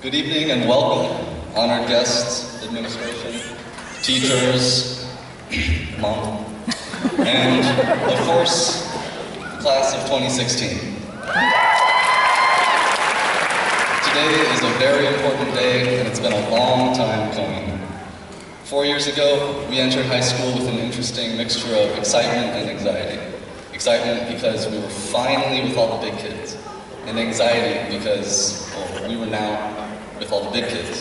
Good evening and welcome, honored guests, administration, teachers, mom, and of course, the class of 2016. Today is a very important day, and it's been a long time coming. 4 years ago, we entered high school with an interesting mixture of excitement and anxiety. Excitement because we were finally with all the big kids, and anxiety because, well, we were now with all the big kids.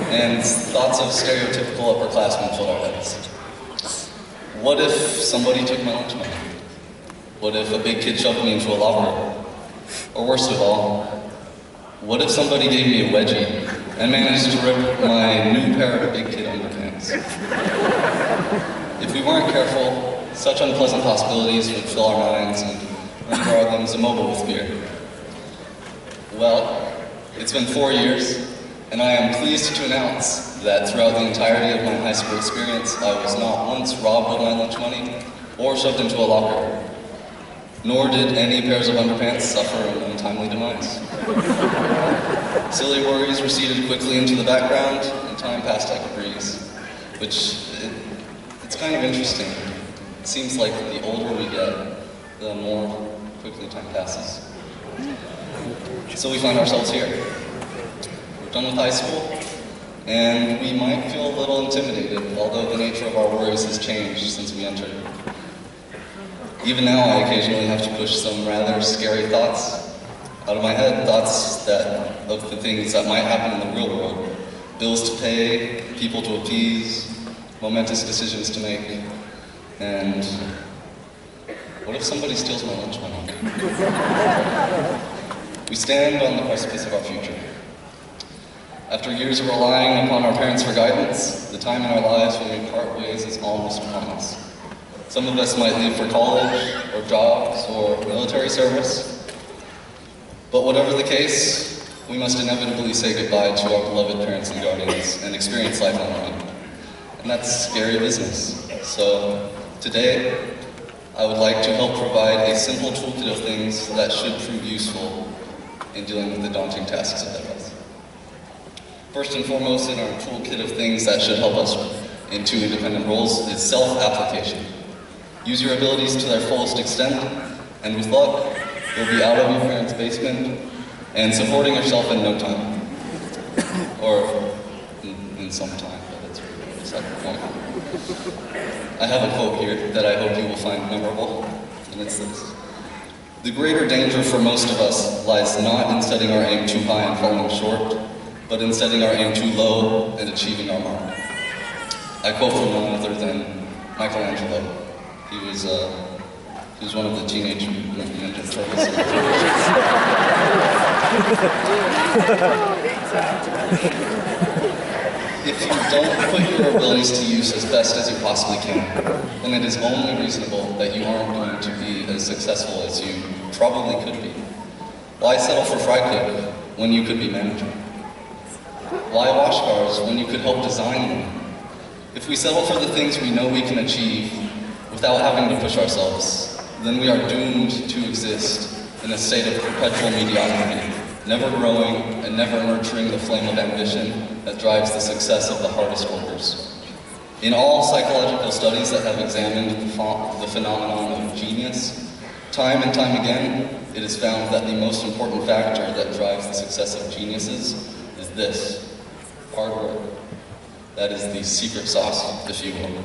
And thoughts of stereotypical upperclassmen filled our heads. What if somebody took my lunch money? What if a big kid shoved me into a locker? Or worst of all, what if somebody gave me a wedgie and managed to rip my new pair of big kid underpants? If we weren't careful, such unpleasant possibilities would fill our minds and render our limbs immobile with fear. Well, it's been 4 years, and I am pleased to announce that throughout the entirety of my high school experience, I was not once robbed of my lunch money or shoved into a locker, nor did any pairs of underpants suffer an untimely demise. Silly worries receded quickly into the background, and time passed like a breeze, it's kind of interesting. It seems like the older we get, the more quickly time passes. So we find ourselves here. We're done with high school, and we might feel a little intimidated, although the nature of our worries has changed since we entered. Even now, I occasionally have to push some rather scary thoughts out of my head, thoughts of the things that might happen in the real world. Bills to pay, people to appease, momentous decisions to make, and what if somebody steals my lunch money? We stand on the precipice of our future. After years of relying upon our parents for guidance, the time in our lives when we part ways is almost upon us. Some of us might leave for college, or jobs, or military service. But whatever the case, we must inevitably say goodbye to our beloved parents and guardians and experience life on our own. And that's scary business. So today, I would like to help provide a simple toolkit of things that should prove useful in dealing with the daunting tasks ahead of us. First and foremost in our toolkit of things that should help us in 2 independent roles is self-application. Use your abilities to their fullest extent, and with luck, you'll be out of your parents' basement and supporting yourself in no time. Or in some time, but it's beside the point. I have a quote here that I hope you will find memorable, and it's this. The greater danger for most of us lies not in setting our aim too high and falling short, but in setting our aim too low and achieving our mark. I quote from none other than Michelangelo. He was one of the Teenage Mutant Ninja Turtles. If you don't put your abilities to use as best as you possibly can, then it is only reasonable that you aren't going to be as successful as you probably could be. Why settle for fry cook when you could be manager? Why wash cars when you could help design them? If we settle for the things we know we can achieve without having to push ourselves, then we are doomed to exist in a state of perpetual mediocrity, never growing and never nurturing the flame of ambition that drives the success of the hardest workers. In all psychological studies that have examined the phenomenon of genius, time and time again, it is found that the most important factor that drives the success of geniuses is this: hard work. That is the secret sauce, if you will.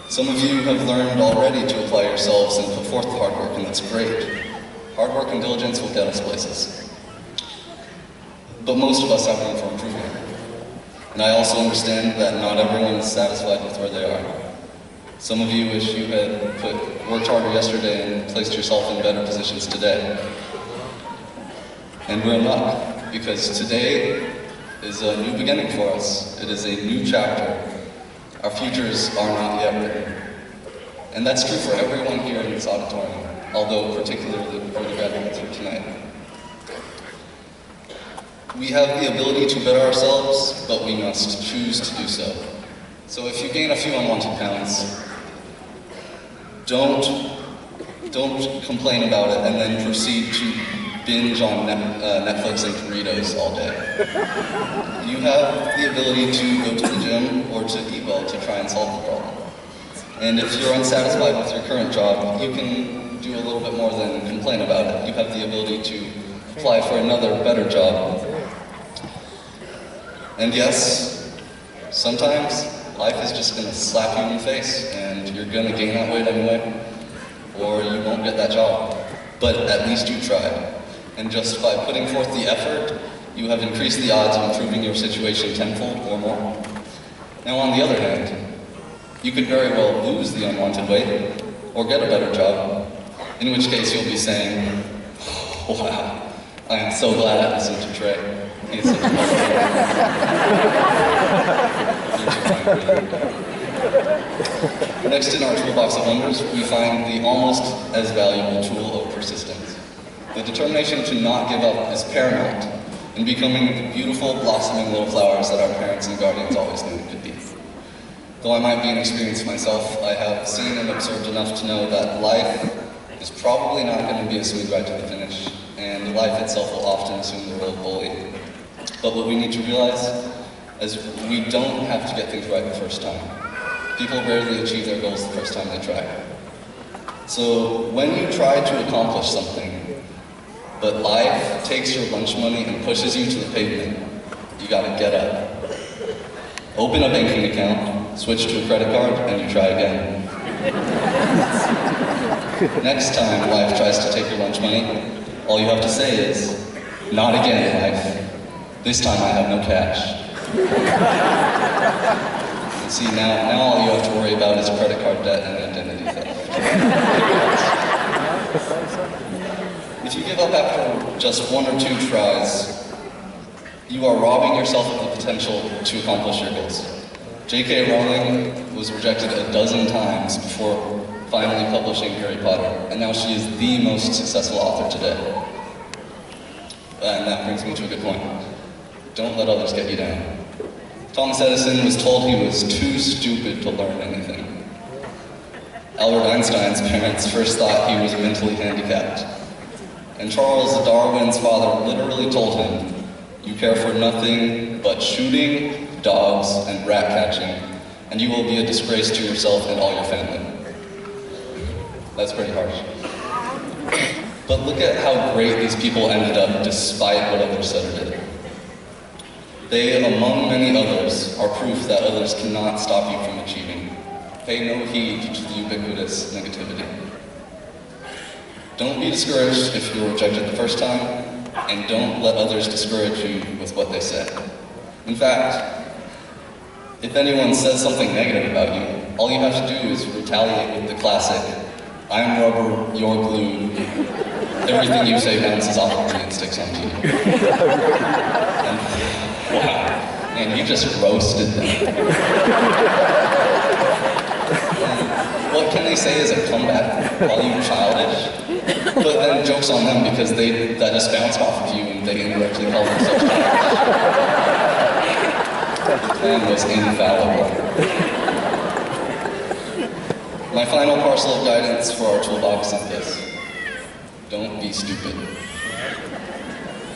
Some of you have learned already to apply yourselves and put forth the hard work, and that's great. Hard work and diligence will get us places. But most of us have room for improvement. And I also understand that not everyone is satisfied with where they are. Some of you wish you had worked harder yesterday and placed yourself in better positions today. And we're in luck, because today is a new beginning for us. It is a new chapter. Our futures are not yet written. And that's true for everyone here in this auditorium, although particularly for the graduates here tonight. We have the ability to better ourselves, but we must choose to do so. So if you gain a few unwanted pounds, don't complain about it and then proceed to binge on Netflix and Doritos all day. You have the ability to go to the gym or to eat well to try and solve the problem. And if you're unsatisfied with your current job, you can do a little bit more than complain about it. You have the ability to apply for another, better job. And yes, sometimes life is just going to slap you in the face, and you're going to gain that weight anyway, or you won't get that job. But at least you tried. And just by putting forth the effort, you have increased the odds of improving your situation tenfold or more. Now on the other hand, you could very well lose the unwanted weight, or get a better job, in which case you'll be saying, oh, wow, I am so glad I listened to Trey. He's such a Next in our toolbox of wonders, we find the almost as valuable tool of persistence. The determination to not give up is paramount in becoming the beautiful, blossoming little flowers that our parents and guardians always knew it could be. Though I might be inexperienced myself, I have seen and observed enough to know that life is probably not going to be a smooth ride to the finish, and life itself will often assume the role of bully. But what we need to realize is we don't have to get things right the first time. People rarely achieve their goals the first time they try. So when you try to accomplish something, but life takes your lunch money and pushes you to the pavement, you gotta get up. Open a banking account, switch to a credit card, and you try again. Next time life tries to take your lunch money, all you have to say is, not again, life. This time I have no cash. See, now all you have to worry about is credit card debt and identity theft. If you give up after just one or two tries, you are robbing yourself of the potential to accomplish your goals. J.K. Rowling was rejected a dozen times before finally publishing Harry Potter, and now she is the most successful author today. And that brings me to a good point. Don't let others get you down. Thomas Edison was told he was too stupid to learn anything. Albert Einstein's parents first thought he was mentally handicapped. And Charles Darwin's father literally told him, you care for nothing but shooting, dogs, and rat catching, and you will be a disgrace to yourself and all your family. That's pretty harsh. But look at how great these people ended up despite what others said or did. They, among many others, are proof that others cannot stop you from achieving. Pay no heed to the ubiquitous negativity. Don't be discouraged if you're rejected the first time, and don't let others discourage you with what they say. In fact, if anyone says something negative about you, all you have to do is retaliate with the classic, I'm rubber, you're glue, everything you say bounces off of me and sticks onto you. And, wow, man, you just roasted them. What can they say as a comeback? Call you childish? But then joke's on them because that just bounced off of you and they indirectly called themselves childish. The plan was infallible. My final parcel of guidance for our toolbox is this. Don't be stupid.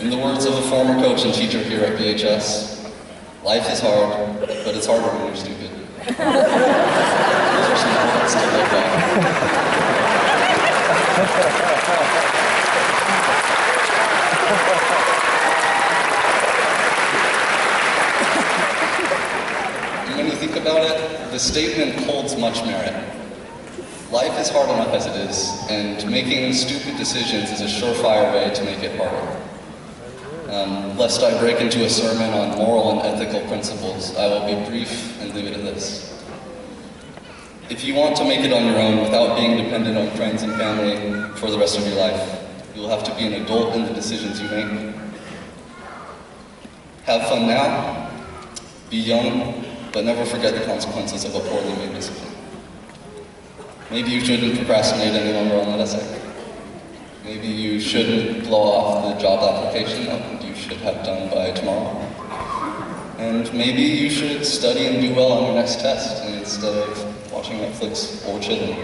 In the words of a former coach and teacher here at BHS, life is hard, but it's harder when you're stupid. Those are some words to live by. And when you think about it, the statement holds much merit. Life is hard enough as it is, and making stupid decisions is a surefire way to make it harder. Lest I break into a sermon on moral and ethical principles, I will be brief and leave it at this. If you want to make it on your own without being dependent on friends and family for the rest of your life, you'll have to be an adult in the decisions you make. Have fun now, be young, but never forget the consequences of a poorly made decision. Maybe you shouldn't procrastinate any longer on that essay. Maybe you shouldn't blow off the job application that you should have done by tomorrow. And maybe you should study and do well on your next test instead of watching Netflix or chilling.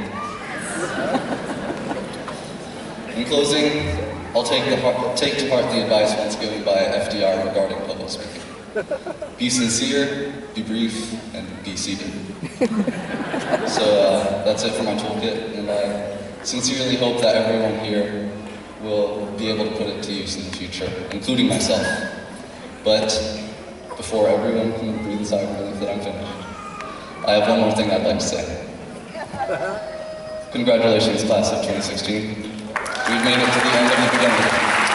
In closing, I'll take to heart the advice once given by FDR regarding public speaking. Be sincere, be brief, and be seated. So that's it for my toolkit, and I sincerely hope that everyone here will be able to put it to use in the future, including myself. But before everyone can breathe a sigh of relief that I'm finished, I have one more thing I'd like to say. Congratulations, class of 2016. We've made it to the end of the beginning.